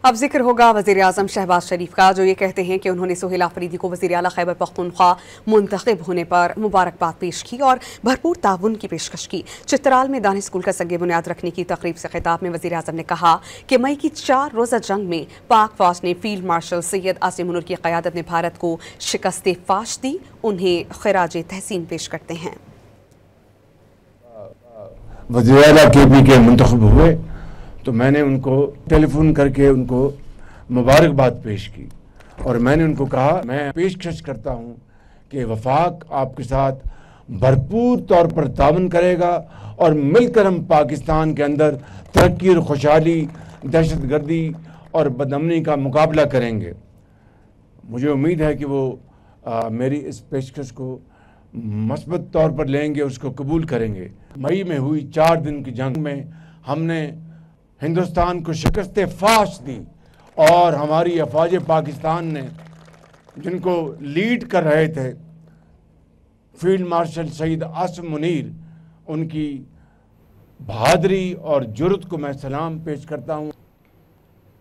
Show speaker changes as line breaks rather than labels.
अब जिक्र होगा वज़ीर आज़म शहबाज शरीफ का, जो ये कहते हैं कि उन्होंने सुहेल आफरीदी को वज़ीर आला खैबर पख्तूनख्वा मुंतखब होने पर मुबारकबाद पेश की और भरपूर ताउन की पेशकश की। चित्राल में दानिश स्कूल का संग बुनियाद रखने की तकरीब से खिताब में वज़ीर आज़म ने कहा कि मई की 4 रोज़ा जंग में पाक फौज ने फील्ड मार्शल सैयद आसिम मुनीर की क़यादत में भारत को शिकस्त फाश दी। उन्हें खिराज तहसीन पेश करते हैं।
वज़ीर आला KP के मुंतखब हुए तो मैंने उनको टेलीफोन करके उनको मुबारकबाद पेश की और मैंने उनको कहा, मैं पेशकश करता हूं कि वफाक आपके साथ भरपूर तौर पर ताउन करेगा और मिलकर हम पाकिस्तान के अंदर तरक्की और खुशहाली, दहशतगर्दी और बदअमनी का मुकाबला करेंगे। मुझे उम्मीद है कि वो मेरी इस पेशकश को मस्बत तौर पर लेंगे, उसको कबूल करेंगे। मई में हुई 4 दिन की जंग में हमने हिंदुस्तान को शिकस्त फाश दी और हमारी अफवाज पाकिस्तान ने, जिनको लीड कर रहे थे फील्ड मार्शल सैयद आसिम मुनीर, उनकी बहादुरी और जुर्रत को मैं सलाम पेश करता हूँ।